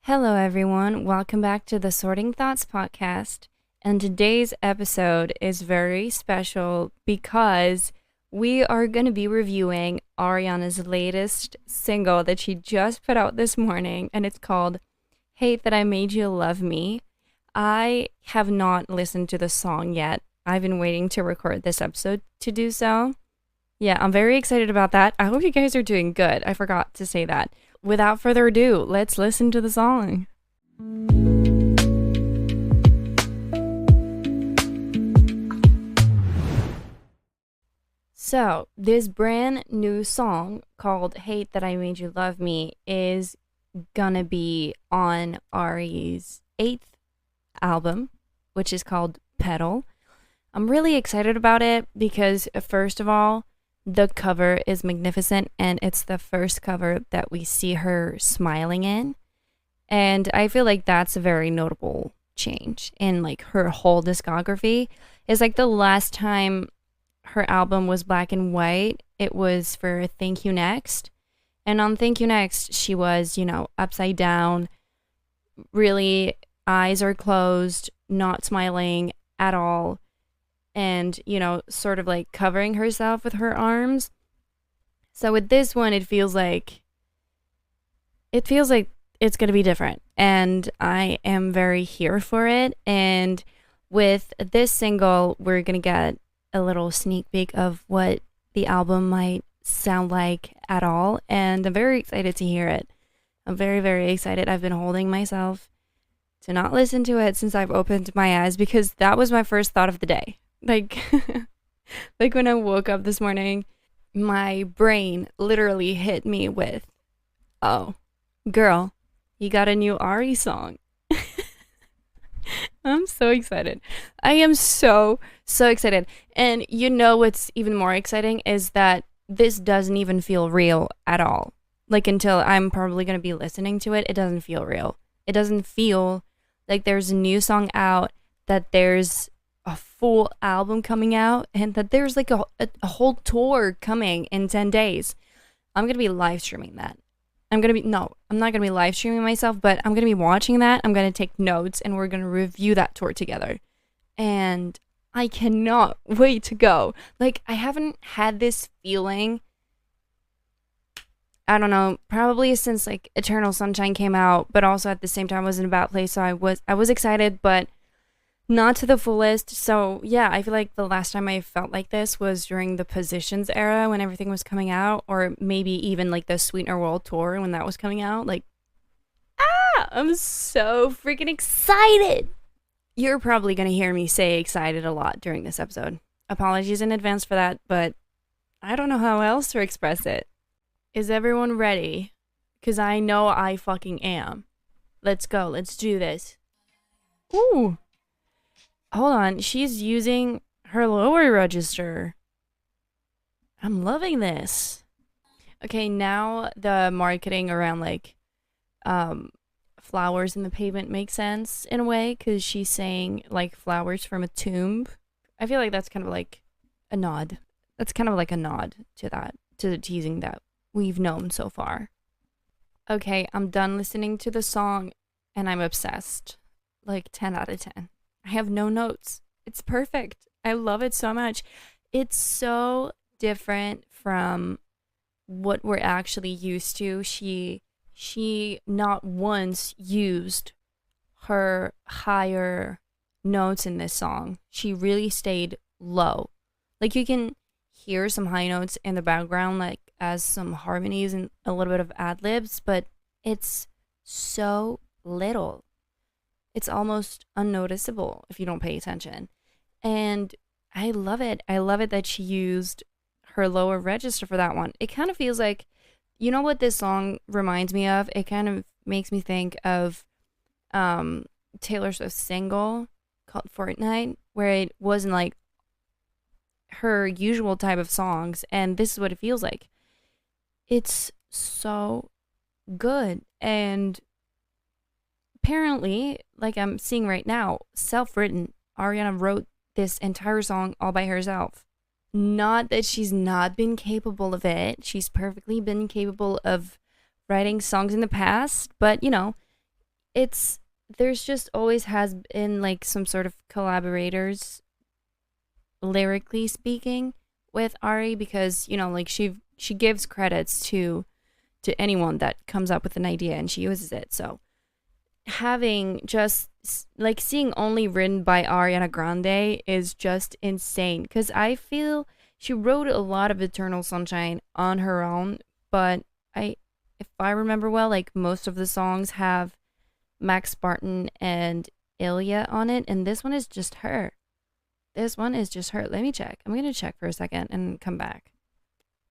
Hello, everyone. Welcome back to the Sorting Thoughts podcast. And today's episode is very special because we are going to be reviewing Ariana's latest single that she just put out this morning, and it's called Hate That I Made You Love Me. I have not listened to the song yet. I've been waiting to record this episode to do so. Yeah, I'm very excited about that. I hope you guys are doing good. I forgot to say that. Without further ado, let's listen to the song. So, this brand new song called Hate That I Made You Love Me is gonna be on Ari's 8th album, which is called Petal. I'm really excited about it because, first of all, the cover is magnificent, and it's the first cover that we see her smiling in. And I feel like that's a very notable change in like her whole discography. It's like the last time her album was black and white, it was for Thank You Next. And on Thank You Next, she was, upside down, really eyes are closed, not smiling at all, and, sort of like covering herself with her arms. So with this one, it feels like it's going to be different. And I am very here for it. And with this single, we're going to get a little sneak peek of what the album might sound like at all. And I'm very excited to hear it. I'm very, very excited. I've been holding myself to not listen to it since I've opened my eyes because that was my first thought of the day. Like, like when I woke up this morning, my brain literally hit me with, oh, girl, you got a new Ari song. I'm so excited. I am so excited. And what's even more exciting is that this doesn't even feel real at all. Like until I'm probably going to be listening to it, it doesn't feel real. It doesn't feel like there's a new song out, that there's a full album coming out, and that there's like a whole tour coming in 10 days. I'm going to be live streaming that. I'm not going to be live streaming myself, but I'm going to be watching that. I'm going to take notes and we're going to review that tour together. And I cannot wait to go. Like, I haven't had this feeling, I don't know, probably since like Eternal Sunshine came out, but also at the same time I was in a bad place. So I was excited, but not to the fullest. So yeah, I feel like the last time I felt like this was during the Positions era when everything was coming out, or maybe even like the Sweetener World Tour when that was coming out. Like, I'm so freaking excited. You're probably going to hear me say excited a lot during this episode. Apologies in advance for that, but I don't know how else to express it. Is everyone ready? Because I know I fucking am. Let's go. Let's do this. Ooh. Hold on, she's using her lower register. I'm loving this. Okay, now the marketing around like flowers in the pavement makes sense in a way, because she's saying like flowers from a tomb. I feel like that's kind of like a nod. That's kind of like a nod to that, to the teasing that we've known so far. Okay, I'm done listening to the song and I'm obsessed. Like 10 out of 10. I have no notes. It's perfect. I love it so much. It's so different from what we're actually used to. She not once used her higher notes in this song. She really stayed low. Like you can hear some high notes in the background, like as some harmonies and a little bit of ad-libs, but it's so little. It's almost unnoticeable if you don't pay attention. And I love it. I love it that she used her lower register for that one. It kind of feels like, you know what this song reminds me of? It kind of makes me think of Taylor Swift's single called Fortnite, where it wasn't like her usual type of songs. And this is what it feels like. It's so good. And apparently, like I'm seeing right now, self-written. Ariana wrote this entire song all by herself. Not that she's not been capable of it. She's perfectly been capable of writing songs in the past, but it's there's just always has been like some sort of collaborators, lyrically speaking, with Ari, because like she gives credits to anyone that comes up with an idea and she uses it. So having just like seeing only written by Ariana Grande is just insane, because I feel she wrote a lot of Eternal Sunshine on her own, but I if I remember well, like most of the songs have Max Barton and Ilya on it, and this one is just her. This one is just her. Let me check. I'm gonna check for a second and come back.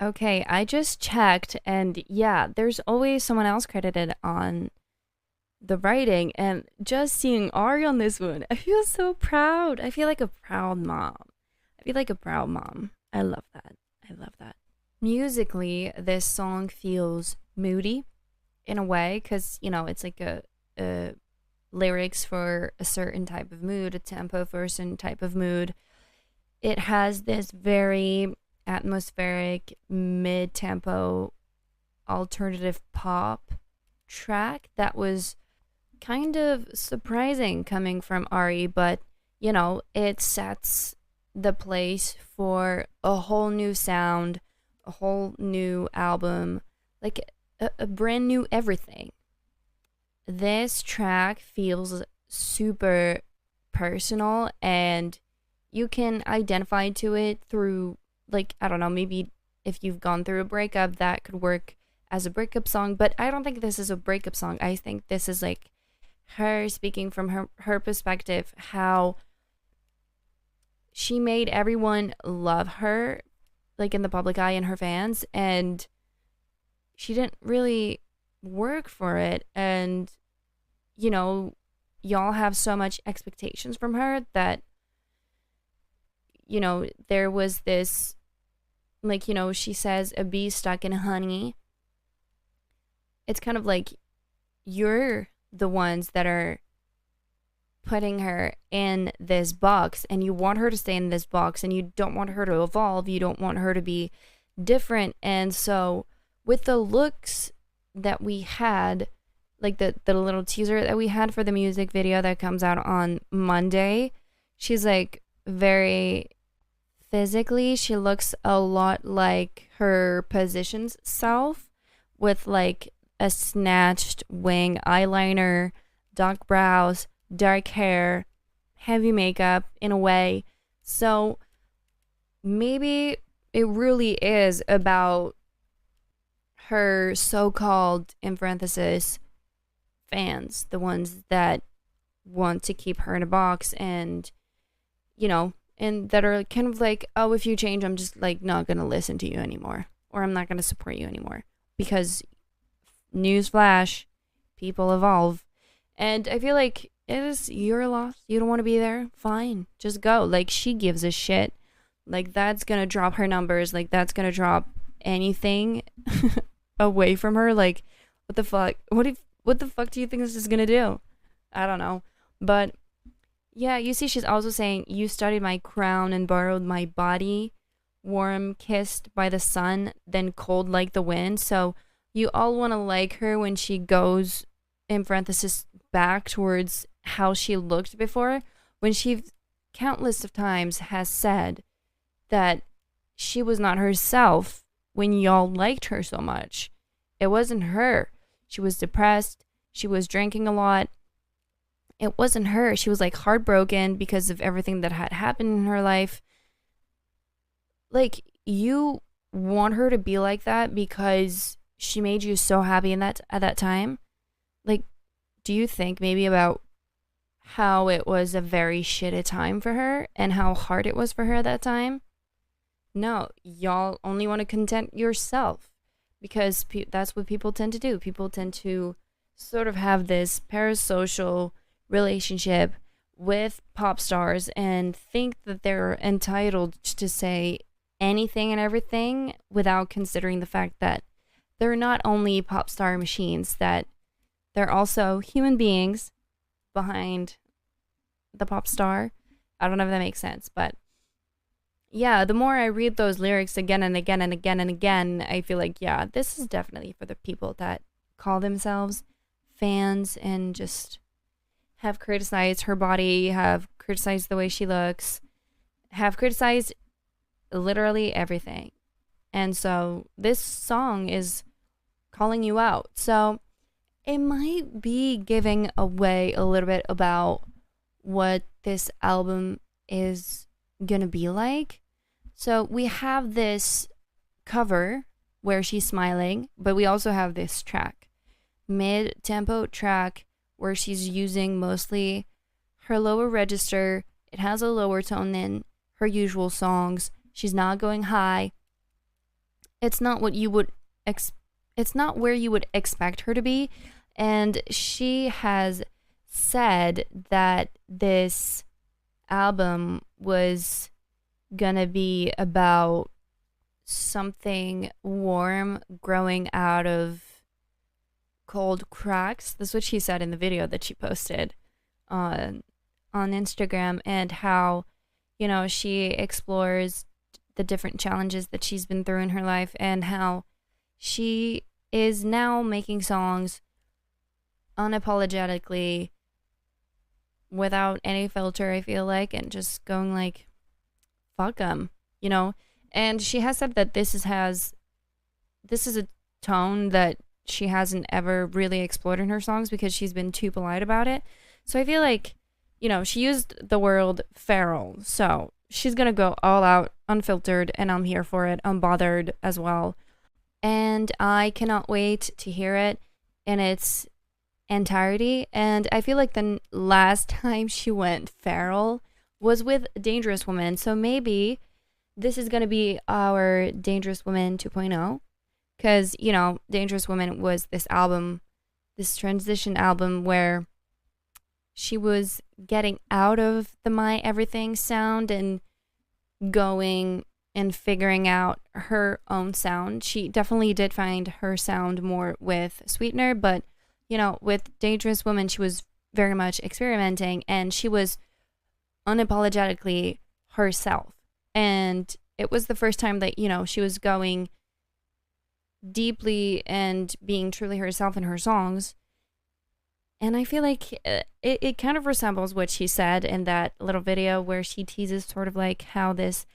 Okay, I just checked, and yeah, there's always someone else credited on the writing, and just seeing Ari on this one, I feel so proud. I feel like a proud mom. I feel like a proud mom. I love that. I love that. Musically, this song feels moody in a way, because it's like a lyrics for a certain type of mood, a tempo for a certain type of mood. It has this very atmospheric mid-tempo alternative pop track that was kind of surprising coming from Ari, but it sets the place for a whole new sound, a whole new album, like a brand new everything. This track feels super personal, and you can identify to it through, like, I don't know, maybe if you've gone through a breakup, that could work as a breakup song, but I don't think this is a breakup song. I think this is like her speaking from her perspective, how she made everyone love her, like in the public eye and her fans, and she didn't really work for it. And y'all have so much expectations from her that there was this, like, she says a bee stuck in honey. It's kind of like you're the ones that are putting her in this box, and you want her to stay in this box, and you don't want her to evolve, you don't want her to be different. And so with the looks that we had, like the little teaser that we had for the music video that comes out on Monday, she's like very physically, she looks a lot like her Positions self, with like a snatched wing eyeliner, dark brows, dark hair, heavy makeup in a way. So maybe it really is about her so-called, in parenthesis, fans, the ones that want to keep her in a box, and and that are kind of like, oh, if you change, I'm just like not gonna listen to you anymore, or I'm not gonna support you anymore, because newsflash, people evolve. And I feel like it is your loss. You don't want to be there, fine, just go. Like, she gives a shit. Like, that's gonna drop her numbers, like that's gonna drop anything away from her. Like, what the fuck, what the fuck do you think this is gonna do? I don't know. But yeah, you see, she's also saying, you studied my crown and borrowed my body, warm kissed by the sun, then cold like the wind. So you all want to like her when she goes, in parenthesis, back towards how she looked before, when she countless of times has said that she was not herself when y'all liked her so much. It wasn't her. She was depressed. She was drinking a lot. It wasn't her. She was like heartbroken because of everything that had happened in her life. Like, you want her to be like that because she made you so happy in that at that time. Like, do you think maybe about how it was a very shitty time for her and how hard it was for her at that time? No, y'all only want to content yourself, because that's what people tend to do. People tend to sort of have this parasocial relationship with pop stars and think that they're entitled to say anything and everything without considering the fact that they're not only pop star machines, that they're also human beings behind the pop star. I don't know if that makes sense, but yeah, the more I read those lyrics again and again and again and again, I feel like, yeah, this is definitely for the people that call themselves fans and just have criticized her body, have criticized the way she looks, have criticized literally everything. And so this song is calling you out. So it might be giving away a little bit about what this album is gonna be like. So we have this cover where she's smiling, but we also have this track, mid-tempo track, where she's using mostly her lower register. It has a lower tone than her usual songs. She's not going high. It's not what you would it's not where you would expect her to be. And she has said that this album was gonna be about something warm growing out of cold cracks. That's what she said in the video that she posted on Instagram, and how, you know, she explores the different challenges that she's been through in her life, and how she is now making songs unapologetically without any filter, I feel like, and just going like, fuck them, you know. And she has said that this is a tone that she hasn't ever really explored in her songs because she's been too polite about it. So I feel like, you know, she used the word feral, so she's gonna go all out, unfiltered, and I'm here for it, unbothered as well. And I cannot wait to hear it in its entirety. And I feel like the last time she went feral was with Dangerous Woman, so maybe this is gonna be our Dangerous Woman 2.0. Because, you know, Dangerous Woman was this album, this transition album where she was getting out of the My Everything sound and going and figuring out her own sound. She definitely did find her sound more with Sweetener, but, you know, with Dangerous Woman, she was very much experimenting, and she was unapologetically herself. And it was the first time that, you know, she was going deeply and being truly herself in her songs. And I feel like it kind of resembles what she said in that little video where she teases sort of like how this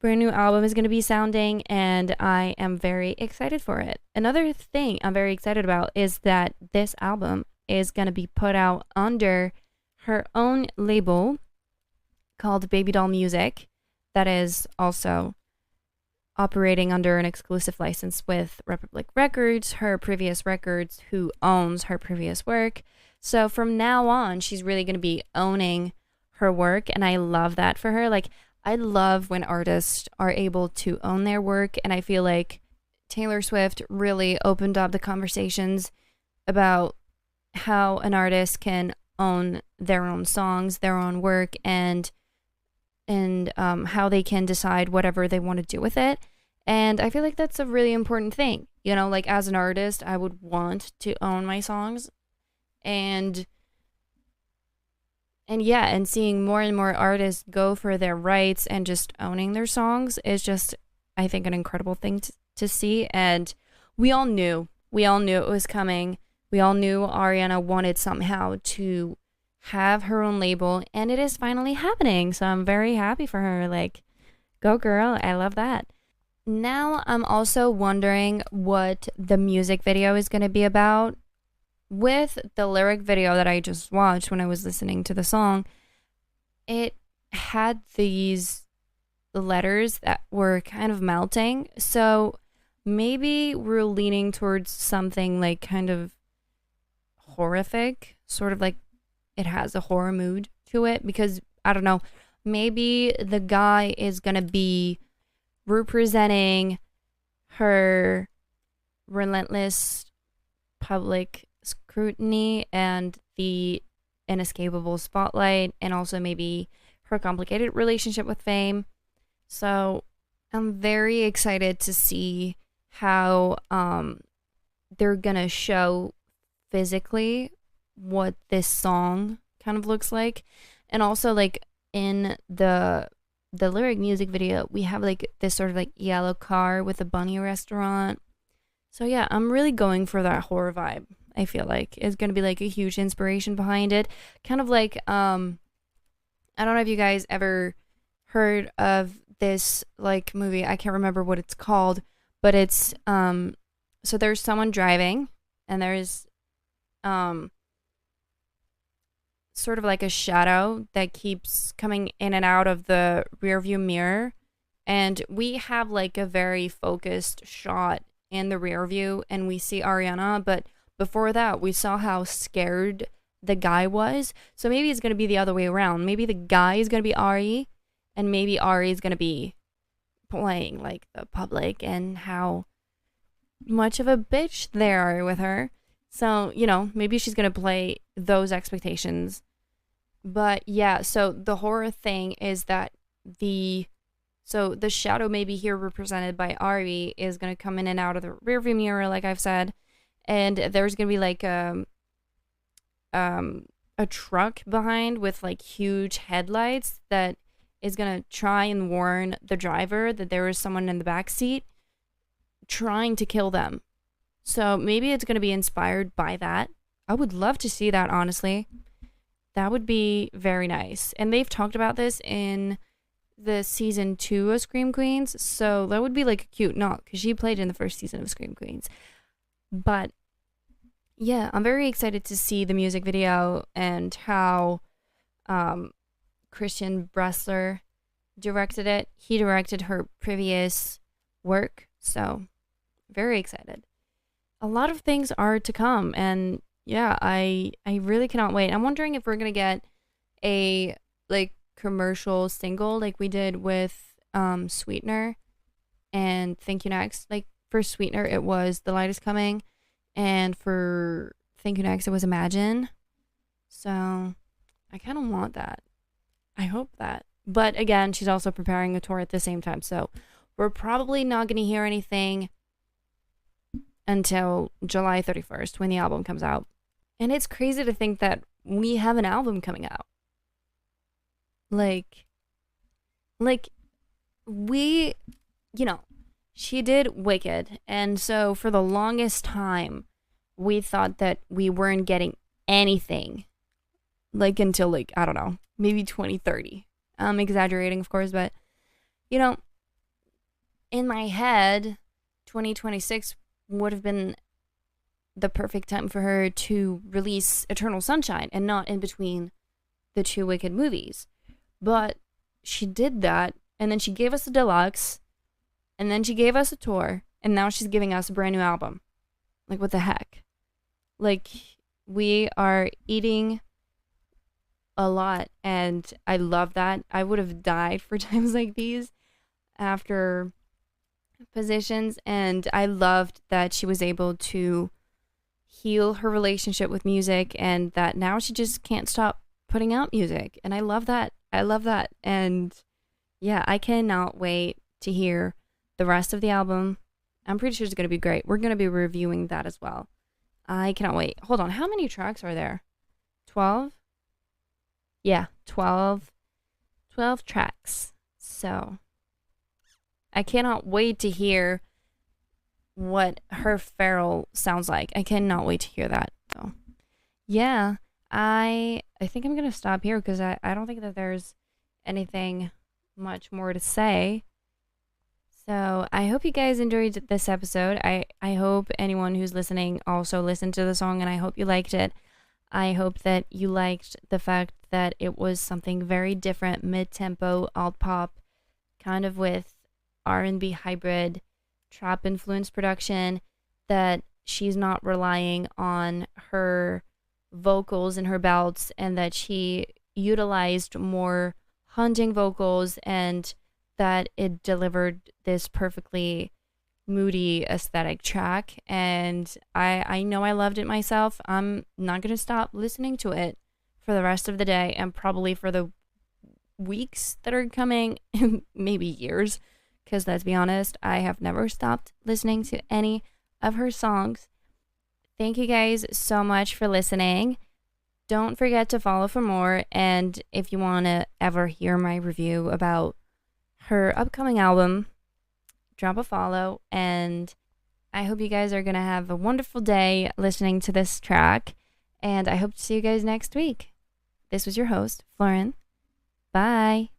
brand new album is going to be sounding, and I am very excited for it. Another thing I'm very excited about is that this album is going to be put out under her own label called Baby Doll Music, that is also operating under an exclusive license with Republic Records, her previous records, who owns her previous work. So from now on, she's really going to be owning her work, and I love that for her. Like, I love when artists are able to own their work, and I feel like Taylor Swift really opened up the conversations about how an artist can own their own songs, their own work, and how they can decide whatever they want to do with it. And I feel like that's a really important thing. You know, like, as an artist, I would want to own my songs. And yeah, and seeing more and more artists go for their rights and just owning their songs is just, I think, an incredible thing to see. And we all knew it was coming. We all knew Ariana wanted somehow to have her own label, and it is finally happening. So I'm very happy for her. Like, go girl. I love that. Now I'm also wondering what the music video is going to be about. With the lyric video that I just watched when I was listening to the song, it had these letters that were kind of melting. So maybe we're leaning towards something like kind of horrific, sort of like it has a horror mood to it, because I don't know, maybe the guy is going to be representing her relentless public scrutiny and the inescapable spotlight, and also maybe her complicated relationship with fame. So I'm very excited to see how they're gonna show physically what this song kind of looks like. And also, like, in the lyric music video, we have like this sort of like yellow car with a bunny restaurant. So yeah, I'm really going for that horror vibe. I feel like is going to be like a huge inspiration behind it. Kind of like I don't know if you guys ever heard of this like movie. I can't remember what it's called, but it's so there's someone driving and there's um sort of like a shadow that keeps coming in and out of the rear view mirror, and we have like a very focused shot in the rear view and we see Ariana, but before that we saw how scared the guy was. So maybe it's going to be the other way around. Maybe the guy is going to be Ari and maybe Ari is going to be playing like the public and how much of a bitch they are with her. So, maybe she's going to play those expectations. But yeah, so the horror thing is that the shadow maybe here represented by Ari is going to come in and out of the rearview mirror, like I've said. And there's going to be like a truck behind with like huge headlights that is going to try and warn the driver that there is someone in the back seat trying to kill them. So maybe it's going to be inspired by that. I would love to see that, honestly. That would be very nice. And they've talked about this in the season 2 of Scream Queens. So that would be like a cute knot because she played in the first season of Scream Queens. But yeah, I'm very excited to see the music video and how Christian Bressler directed it. He directed her previous work. So very excited. A lot of things are to come, and yeah, I really cannot wait. I'm wondering if we're gonna get a like commercial single like we did with Sweetener and Thank You Next. Like for Sweetener it was The Light Is Coming, and for Thank You Next it was Imagine. So I kind of want that. I hope that. But again, she's also preparing a tour at the same time, so we're probably not gonna hear anything until July 31st when the album comes out. And it's crazy to think that we have an album coming out. Like we, she did Wicked. And so for the longest time, we thought that we weren't getting anything. Like until like, I don't know, maybe 2030. I'm exaggerating, of course, but, in my head, 2026 would have been the perfect time for her to release Eternal Sunshine and not in between the 2 Wicked movies. But she did that, and then she gave us a deluxe, and then she gave us a tour, and now she's giving us a brand new album. Like, what the heck? Like, we are eating a lot, and I love that. I would have died for times like these after positions, and I loved that she was able to heal her relationship with music and that now she just can't stop putting out music, and I love that. And yeah, I cannot wait to hear the rest of the album. I'm pretty sure it's going to be great. We're going to be reviewing that as well. I cannot wait. Hold on, how many tracks are there? 12? Yeah, 12 tracks. So I cannot wait to hear what her feral sounds like. I cannot wait to hear that. So, yeah, I think I'm going to stop here because I don't think that there's anything much more to say. So, I hope you guys enjoyed this episode. I hope anyone who's listening also listened to the song, and I hope you liked it. I hope that you liked the fact that it was something very different, mid-tempo, alt-pop, kind of with R&B hybrid, trap influence production, that she's not relying on her vocals and her belts, and that she utilized more hunting vocals, and that it delivered this perfectly moody aesthetic track. And I know I loved it myself. I'm not going to stop listening to it for the rest of the day and probably for the weeks that are coming, maybe years. Because let's be honest, I have never stopped listening to any of her songs. Thank you guys so much for listening. Don't forget to follow for more. And if you want to ever hear my review about her upcoming album, drop a follow. And I hope you guys are going to have a wonderful day listening to this track. And I hope to see you guys next week. This was your host, Florin. Bye.